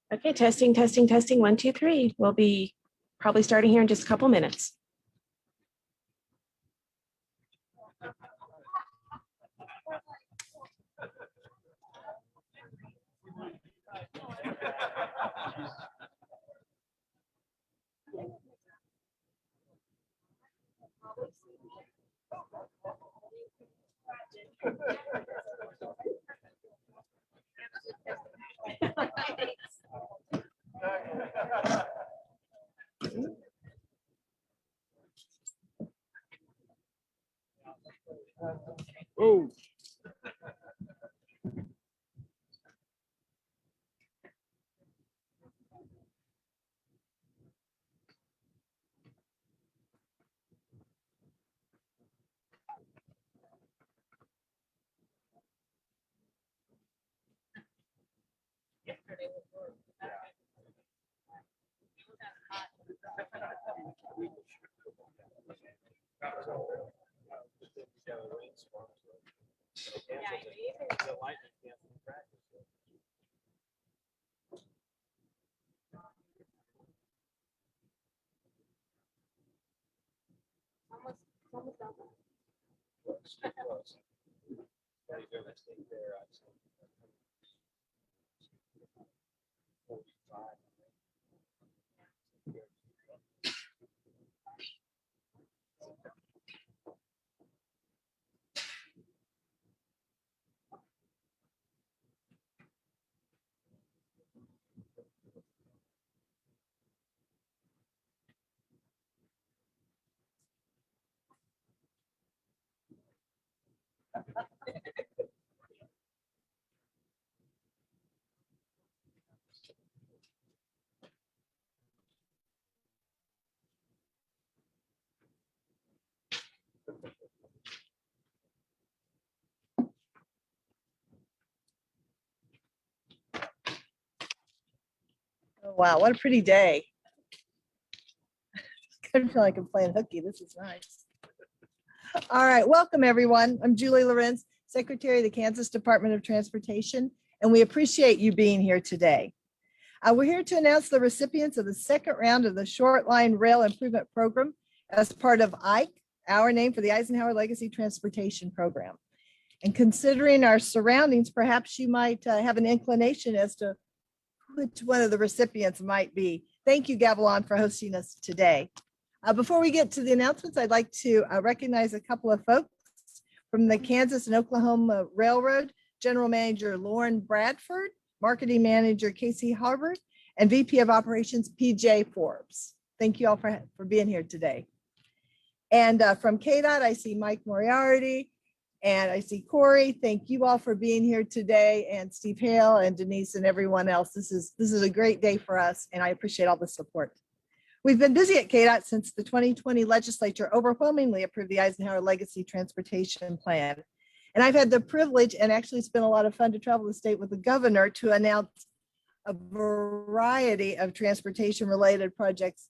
Okay, testing, testing, testing, 1, 2, 3. We'll be probably starting here in just a couple minutes. Oh. Oh, wow, what a pretty day. I feel like I'm playing hooky. This is nice. All right, welcome everyone. I'm Julie Lorenz, Secretary of the Kansas Department of Transportation, and we appreciate you being here today. We're here to announce the recipients of the second round of the Short Line Rail Improvement Program as part of IKE, our name for the Eisenhower Legacy Transportation Program. And considering our surroundings, perhaps you might have an inclination as to which one of the recipients might be. Thank you, Gavilon, for hosting us today. Before we get to the announcements, I'd like to recognize a couple of folks from the Kansas and Oklahoma Railroad, General Manager Lauren Bradford, Marketing Manager Casey Harvard, and VP of Operations PJ Forbes. Thank you all for being here today. And from KDOT, I see Mike Moriarty, and I see Corey. Thank you all for being here today, and Steve Hale and Denise and everyone else. This is a great day for us, and I appreciate all the support. We've been busy at KDOT since the 2020 legislature overwhelmingly approved the Eisenhower Legacy Transportation Plan. And I've had the privilege, and actually it's been a lot of fun to travel the state with the governor to announce a variety of transportation related projects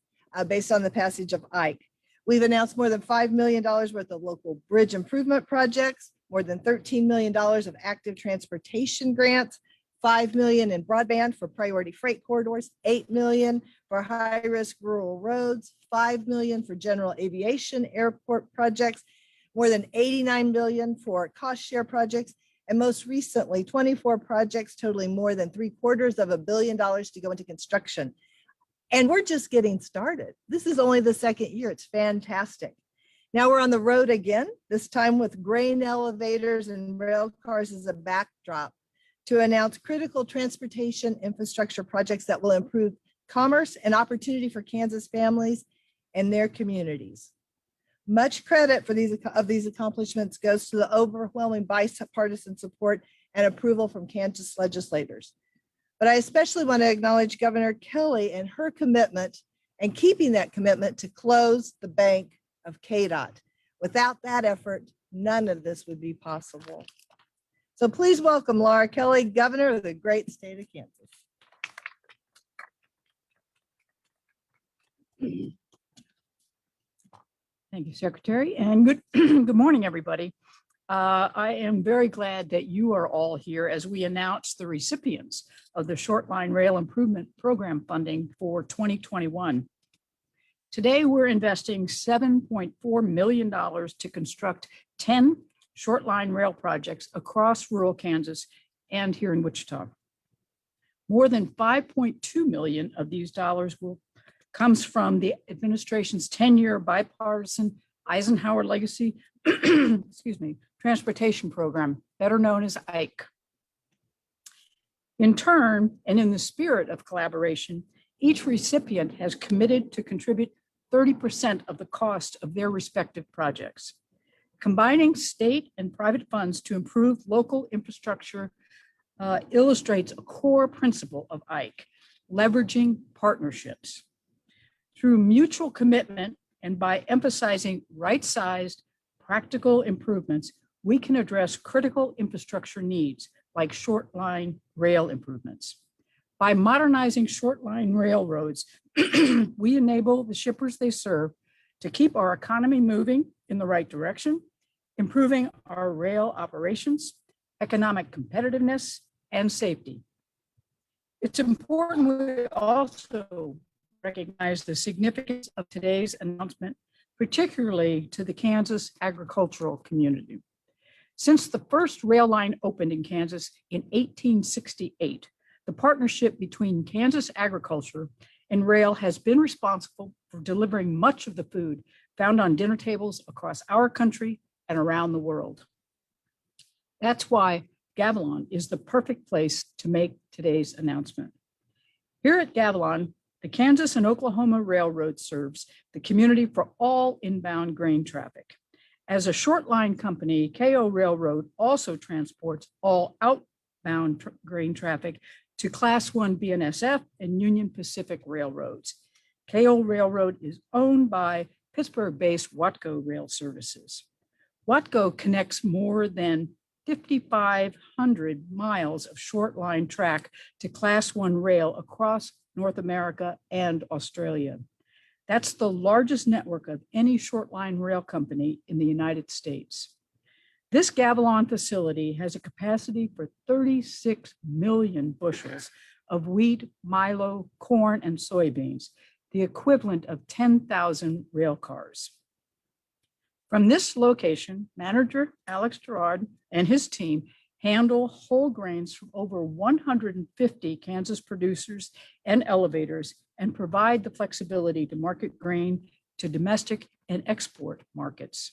based on the passage of IKE. We've announced more than $5 million worth of local bridge improvement projects, more than $13 million of active transportation grants, $5 million in broadband for priority freight corridors, $8 million for high-risk rural roads, $5 million for general aviation airport projects, more than $89 million for cost share projects, and most recently, 24 projects totaling more than $750 million to go into construction. And we're just getting started. This is only the second year. It's fantastic. Now we're on the road again, this time with grain elevators and rail cars as a backdrop to announce critical transportation infrastructure projects that will improve commerce and opportunity for Kansas families and their communities. Much credit for these accomplishments goes to the overwhelming bipartisan support and approval from Kansas legislators. But I especially want to acknowledge Governor Kelly and her commitment and keeping that commitment to close the bank of KDOT. Without that effort, none of this would be possible. So please welcome Laura Kelly, Governor of the great state of Kansas. Thank you, Secretary, and good morning, everybody. I am very glad that you are all here as we announce the recipients of the Short Line Rail Improvement Program funding for 2021. Today, we're investing $7.4 million to construct 10 short line rail projects across rural Kansas and here in Wichita. More than $5.2 million of these dollars comes from the administration's 10-year bipartisan Eisenhower Legacy Transportation Program, better known as IKE. In turn, and in the spirit of collaboration, each recipient has committed to contribute 30% of the cost of their respective projects. Combining state and private funds to improve local infrastructure illustrates a core principle of IKE, leveraging partnerships. Through mutual commitment and by emphasizing right-sized, practical improvements, we can address critical infrastructure needs like short line rail improvements. By modernizing short line railroads, we enable the shippers they serve to keep our economy moving in the right direction, improving our rail operations, economic competitiveness, and safety. It's important we also recognize the significance of today's announcement, particularly to the Kansas agricultural community. Since the first rail line opened in Kansas in 1868, the partnership between Kansas agriculture and rail has been responsible for delivering much of the food found on dinner tables across our country and around the world. That's why Gavilon is the perfect place to make today's announcement. Here at Gavilon, the Kansas and Oklahoma Railroad serves the community for all inbound grain traffic. As a short line company, KO Railroad also transports all outbound grain traffic to Class 1 BNSF and Union Pacific railroads. KO Railroad is owned by Pittsburgh-based Watco Rail Services. Watco connects more than 5,500 miles of short line track to Class 1 rail across North America and Australia. That's the largest network of any short line rail company in the United States. This Gavilon facility has a capacity for 36 million bushels of wheat, milo, corn, and soybeans, the equivalent of 10,000 rail cars. From this location, manager Alex Gerard and his team handle whole grains from over 150 Kansas producers and elevators and provide the flexibility to market grain to domestic and export markets.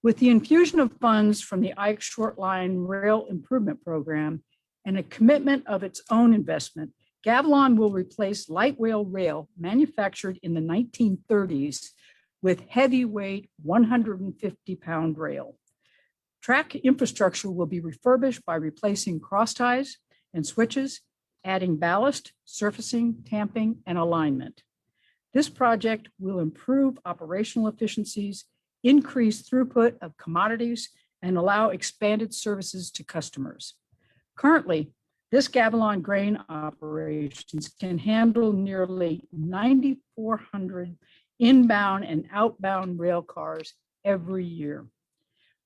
With the infusion of funds from the IKE Short Line Rail Improvement Program and a commitment of its own investment, Gavilon will replace light rail manufactured in the 1930s with heavyweight 150-pound rail. Track infrastructure will be refurbished by replacing cross ties and switches, adding ballast, surfacing, tamping, and alignment. This project will improve operational efficiencies, increase throughput of commodities, and allow expanded services to customers. Currently, this Gavilon grain operations can handle nearly 9,400 inbound and outbound rail cars every year.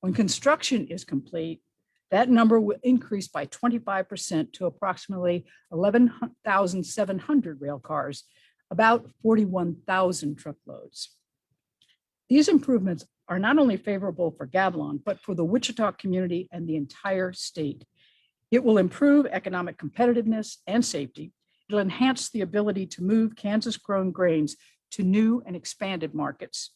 When construction is complete, that number will increase by 25% to approximately 11,700 rail cars, about 41,000 truckloads. These improvements are not only favorable for Gavilon, but for the Wichita community and the entire state. It will improve economic competitiveness and safety. It'll enhance the ability to move Kansas-grown grains to new and expanded markets.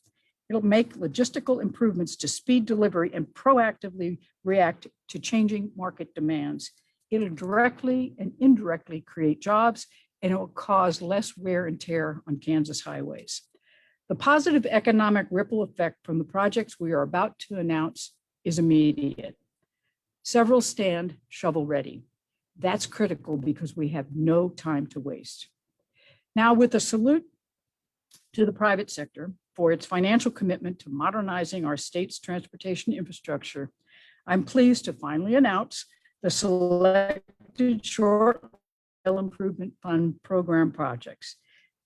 It'll make logistical improvements to speed delivery and proactively react to changing market demands. It'll directly and indirectly create jobs, and it will cause less wear and tear on Kansas highways. The positive economic ripple effect from the projects we are about to announce is immediate. Several stand shovel ready. That's critical because we have no time to waste. Now, with a salute to the private sector for its financial commitment to modernizing our state's transportation infrastructure, I'm pleased to finally announce the selected short rail improvement fund program projects.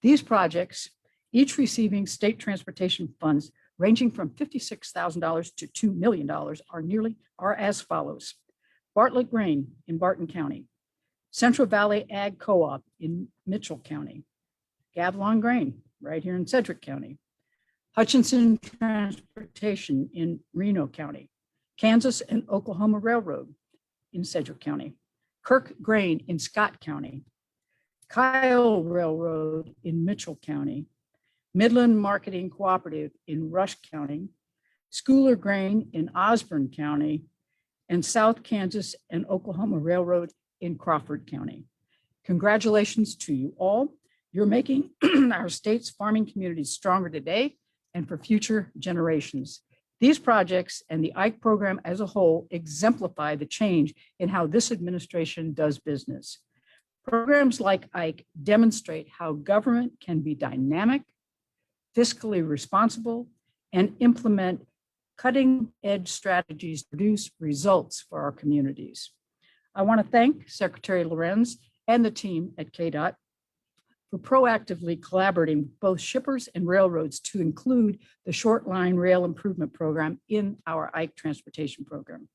These projects, each receiving state transportation funds ranging from $56,000 to $2 million, are as follows: Bartlett Grain in Barton County, Central Valley Ag Co-op in Mitchell County, Gavilon Grain right here in Sedgwick County, Hutchinson Transportation in Reno County, Kansas and Oklahoma Railroad in Sedgwick County, Kirk Grain in Scott County, Kyle Railroad in Mitchell County, Midland Marketing Cooperative in Rush County, Schooler Grain in Osborne County, and South Kansas and Oklahoma Railroad in Crawford County. Congratulations to you all. You're making our state's farming communities stronger today and for future generations. These projects and the IKE program as a whole exemplify the change in how this administration does business. Programs like IKE demonstrate how government can be dynamic, fiscally responsible, and implement cutting-edge strategies to produce results for our communities. I want to thank Secretary Lorenz and the team at KDOT for proactively collaborating with both shippers and railroads to include the Short Line Rail Improvement Program in our IKE transportation program.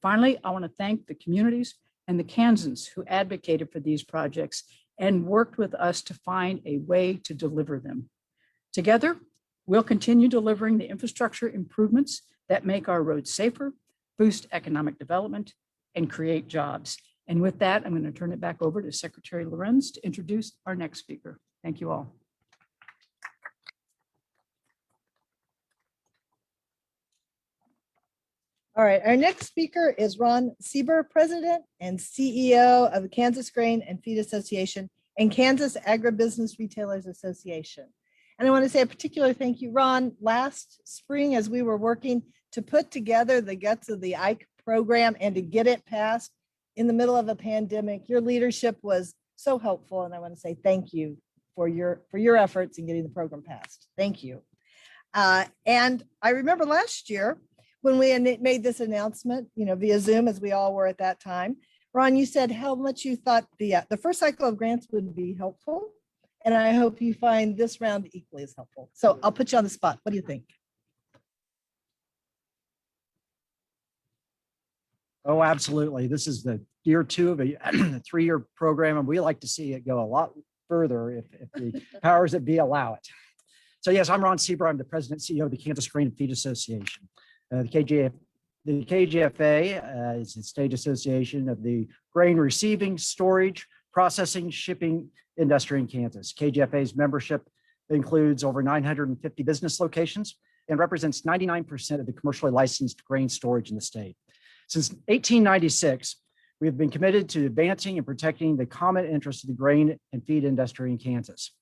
Finally, I want to thank the communities and the Kansans who advocated for these projects and worked with us to find a way to deliver them. Together, we'll continue delivering the infrastructure improvements that make our roads safer, boost economic development, and create jobs. And with that, I'm going to turn it back over to Secretary Lorenz to introduce our next speaker. Thank you all. All right, our next speaker is Ron Sieber, President and CEO of the Kansas Grain and Feed Association and Kansas Agribusiness Retailers Association. And I want to say a particular thank you, Ron. Last spring, as we were working to put together the guts of the IKE program and to get it passed in the middle of a pandemic, your leadership was so helpful. And I want to say thank you for your efforts in getting the program passed. Thank you. And I remember last year when we made this announcement, via Zoom, as we all were at that time, Ron, you said how much you thought the first cycle of grants would be helpful. And I hope you find this round equally as helpful. So I'll put you on the spot. What do you think? Oh, absolutely. This is the year 2 of a 3-year program, and we like to see it go a lot further if the powers that be allow it. So yes, I'm Ron Sieber. I'm the president and CEO of the Kansas Grain and Feed Association. The KGFA is the state association of the grain receiving, storage, processing, shipping industry in Kansas. KGFA's membership includes over 950 business locations and represents 99% of the commercially licensed grain storage in the state. Since 1896, we have been committed to advancing and protecting the common interests of the grain and feed industry in Kansas.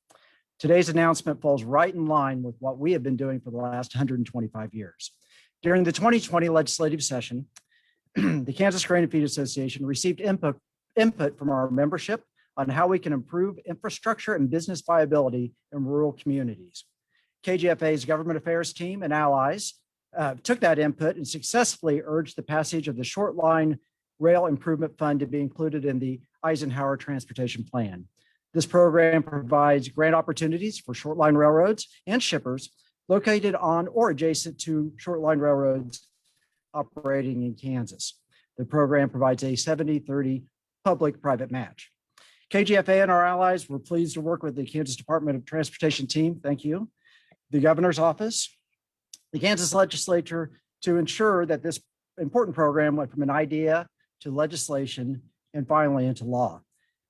Today's announcement falls right in line with what we have been doing for the last 125 years. During the 2020 legislative session, the Kansas Grain and Feed Association received input from our membership on how we can improve infrastructure and business viability in rural communities. KGFA's government affairs team and allies took that input and successfully urged the passage of the Short Line Rail Improvement Fund to be included in the Eisenhower Transportation Plan. This program provides grant opportunities for short line railroads and shippers located on or adjacent to short line railroads operating in Kansas. The program provides a 70-30 public-private match. KGFA and our allies were pleased to work with the Kansas Department of Transportation team, thank you, the governor's office, the Kansas legislature to ensure that this important program went from an idea to legislation and finally into law.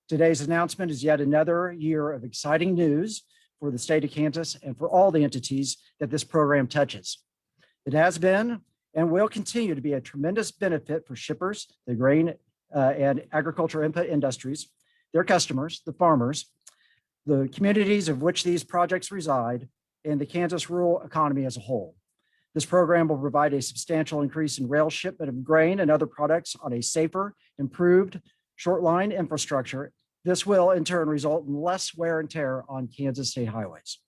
Today's announcement is yet another year of exciting news for the state of Kansas and for all the entities that this program touches. It has been and will continue to be a tremendous benefit for shippers, the grain and agriculture input industries, their customers, the farmers, the communities of which these projects reside, and the Kansas rural economy as a whole. This program will provide a substantial increase in rail shipment of grain and other products on a safer, improved short line infrastructure. This will in turn result in less wear and tear on Kansas state highways.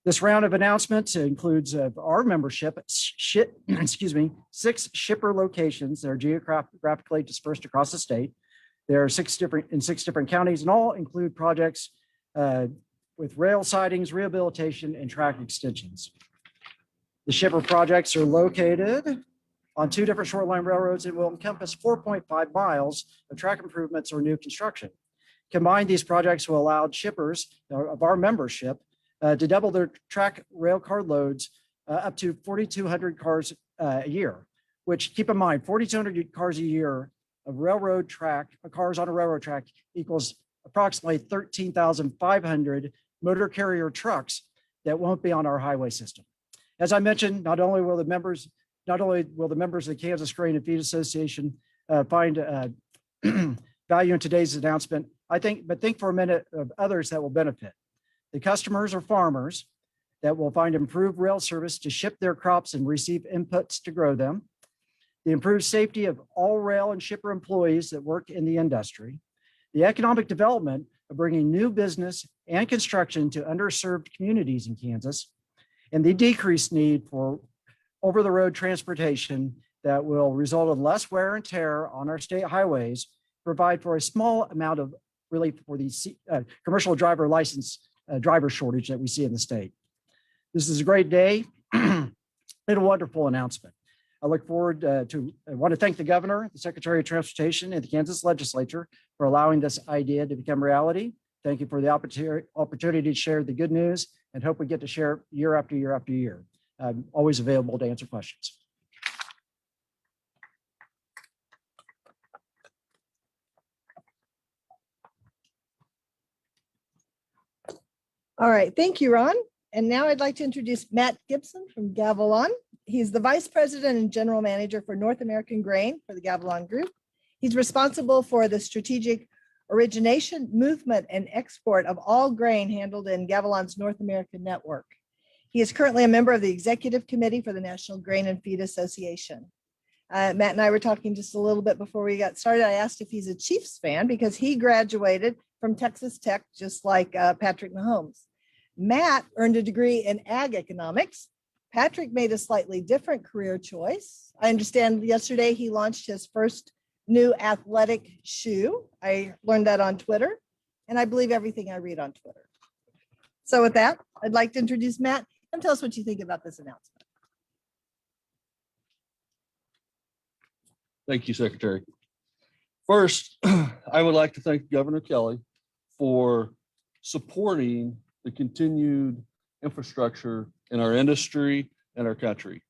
This round of announcements includes our membership, 6 shipper locations that are geographically dispersed across the state. There are 6 different counties, and all include projects with rail sidings, rehabilitation, and track extensions. The shipper projects are located on 2 different short line railroads and will encompass 4.5 miles of track improvements or new construction. Combined, these projects will allow shippers of our membership to double their track rail car loads up to 4,200 cars a year, which, keep in mind, 4,200 cars a year of railroad track, cars on a railroad track equals approximately 13,500 motor carrier trucks that won't be on our highway system. As I mentioned, not only will the members of the Kansas Grain and Feed Association find value in today's announcement, but think for a minute of others that will benefit. The customers or farmers that will find improved rail service to ship their crops and receive inputs to grow them. The improved safety of all rail and shipper employees that work in the industry. The economic development of bringing new business and construction to underserved communities in Kansas, and the decreased need for over-the-road transportation that will result in less wear and tear on our state highways, provide for a small amount of relief for the commercial driver license driver shortage that we see in the state. This is a great day and a wonderful announcement. I look forward I want to thank the governor, the Secretary of Transportation, and the Kansas legislature for allowing this idea to become reality. Thank you for the opportunity to share the good news, and hope we get to share year after year after year. I'm always available to answer questions. All right, thank you, Ron. And now I'd like to introduce Matt Gibson from Gavilon. He's the Vice President and General Manager for North American Grain for the Gavilon Group. He's responsible for the strategic origination, movement, and export of all grain handled in Gavilon's North American network. He is currently a member of the Executive Committee for the National Grain and Feed Association. Matt and I were talking just a little bit before we got started. I asked if he's a Chiefs fan because he graduated from Texas Tech, just like Patrick Mahomes. Matt earned a degree in ag economics. Patrick made a slightly different career choice. I understand yesterday he launched his first new athletic shoe. I learned that on Twitter, and I believe everything I read on Twitter. So with that, I'd like to introduce Matt and tell us what you think about this announcement. Thank you, Secretary. First, I would like to thank Governor Kelly for supporting the continued infrastructure in our industry and our country.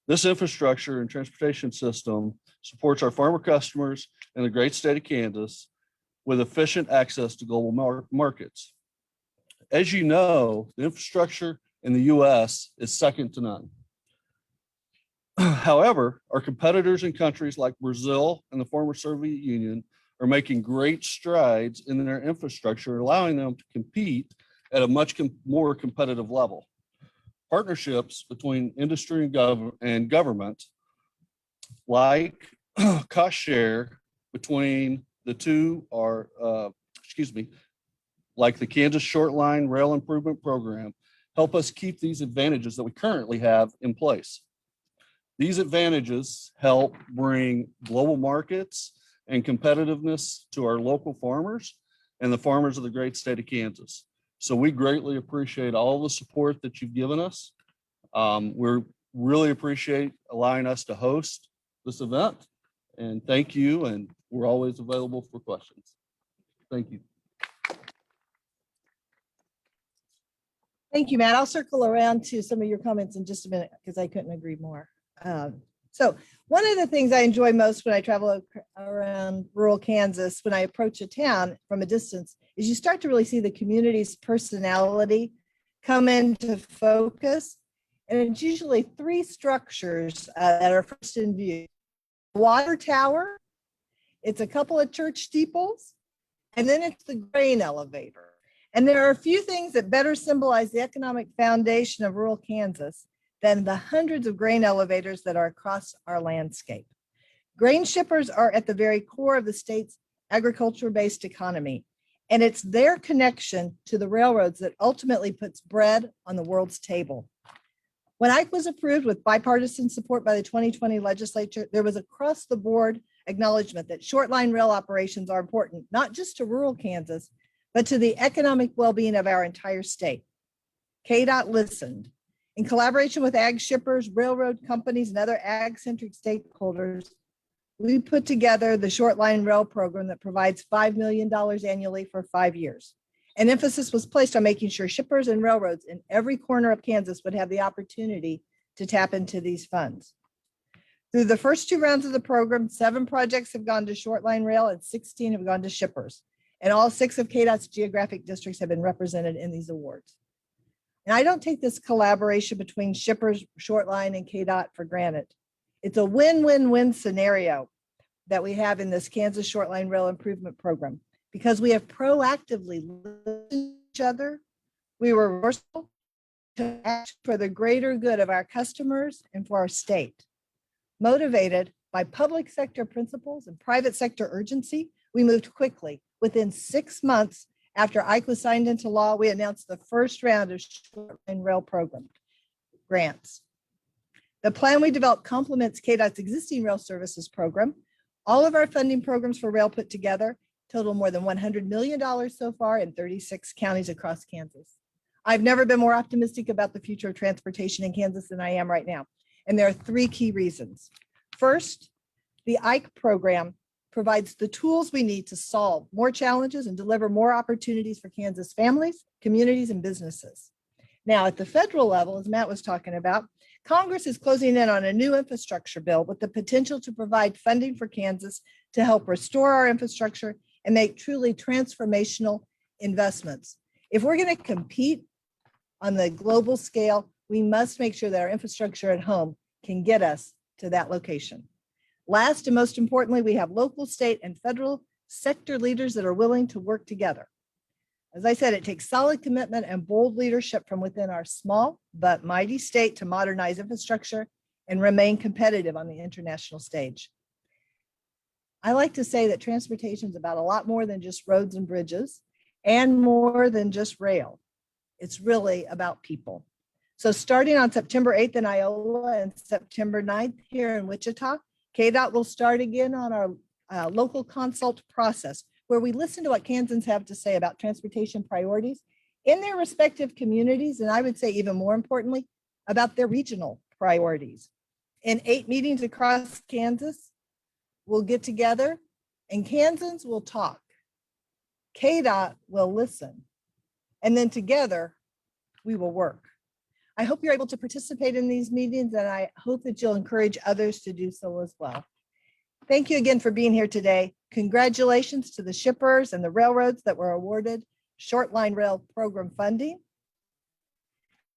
This infrastructure and transportation system supports our farmer customers in the great state of Kansas with efficient access to global markets. As you know, the infrastructure in the U.S. is second to none. However, our competitors in countries like Brazil and the former Soviet Union are making great strides in their infrastructure, allowing them to compete at a much more competitive level. Partnerships between industry and government, like cost share between the two are, like the Kansas Short Line Rail Improvement Program, help us keep these advantages that we currently have in place. These advantages help bring global markets and competitiveness to our local farmers and the farmers of the great state of Kansas. So we greatly appreciate all the support that you've given us. We really appreciate allowing us to host this event, and thank you. And we're always available for questions. Thank you. Thank you, Matt. I'll circle around to some of your comments in just a minute because I couldn't agree more. So one of the things I enjoy most when I travel around rural Kansas, when I approach a town from a distance, is you start to really see the community's personality come into focus. And it's usually 3 structures that are first in view. Water tower, it's a couple of church steeples, and then it's the grain elevator. And there are a few things that better symbolize the economic foundation of rural Kansas than the hundreds of grain elevators that are across our landscape. Grain shippers are at the very core of the state's agriculture-based economy, and it's their connection to the railroads that ultimately puts bread on the world's table. When Ike was approved with bipartisan support by the 2020 legislature, there was across-the-board acknowledgement that short-line rail operations are important, not just to rural Kansas, but to the economic well-being of our entire state. KDOT listened. In collaboration with ag shippers, railroad companies, and other ag-centric stakeholders, we put together the short line rail program that provides $5 million annually for 5 years. An emphasis was placed on making sure shippers and railroads in every corner of Kansas would have the opportunity to tap into these funds. Through the first 2 rounds of the program, 7 projects have gone to short line rail and 16 have gone to shippers. And all 6 of KDOT's geographic districts have been represented in these awards. And I don't take this collaboration between shippers, short line, and KDOT for granted. It's a win-win-win scenario that we have in this Kansas Short Line Rail Improvement Program because we have proactively listened to each other. We were resourceful to act for the greater good of our customers and for our state. Motivated by public sector principles and private sector urgency, we moved quickly. Within 6 months after Ike was signed into law, we announced the first round of short line rail program grants. The plan we developed complements KDOT's existing rail services program. All of our funding programs for rail put together total more than $100 million so far in 36 counties across Kansas. I've never been more optimistic about the future of transportation in Kansas than I am right now. And there are 3 key reasons. First, the Ike program provides the tools we need to solve more challenges and deliver more opportunities for Kansas families, communities, and businesses. Now, at the federal level, as Matt was talking about, Congress is closing in on a new infrastructure bill with the potential to provide funding for Kansas to help restore our infrastructure and make truly transformational investments. If we're going to compete on the global scale, we must make sure that our infrastructure at home can get us to that location. Last and most importantly, we have local, state, and federal sector leaders that are willing to work together. As I said, it takes solid commitment and bold leadership from within our small but mighty state to modernize infrastructure and remain competitive on the international stage. I like to say that transportation is about a lot more than just roads and bridges and more than just rail. It's really about people. So starting on September 8th in Iowa and September 9th here in Wichita, KDOT will start again on our local consult process, where we listen to what Kansans have to say about transportation priorities in their respective communities, and I would say even more importantly, about their regional priorities. In 8 meetings across Kansas, we'll get together and Kansans will talk. KDOT will listen, and then together we will work. I hope you're able to participate in these meetings, and I hope that you'll encourage others to do so as well. Thank you again for being here today. Congratulations to the shippers and the railroads that were awarded short line rail program funding.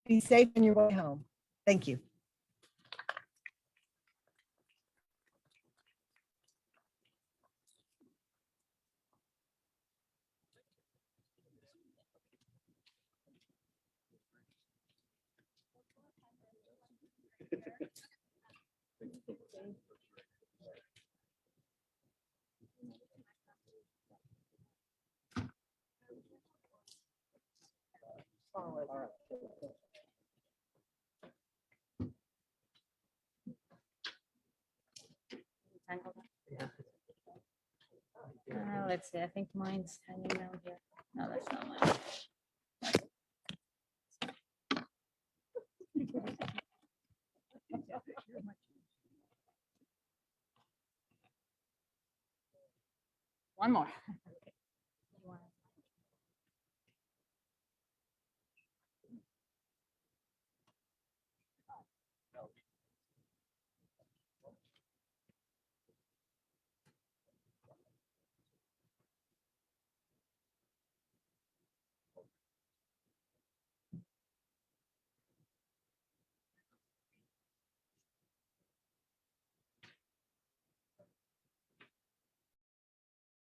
Be safe on your way home. Thank you. Let's see, I think mine's hanging down here. No, that's not mine. One more.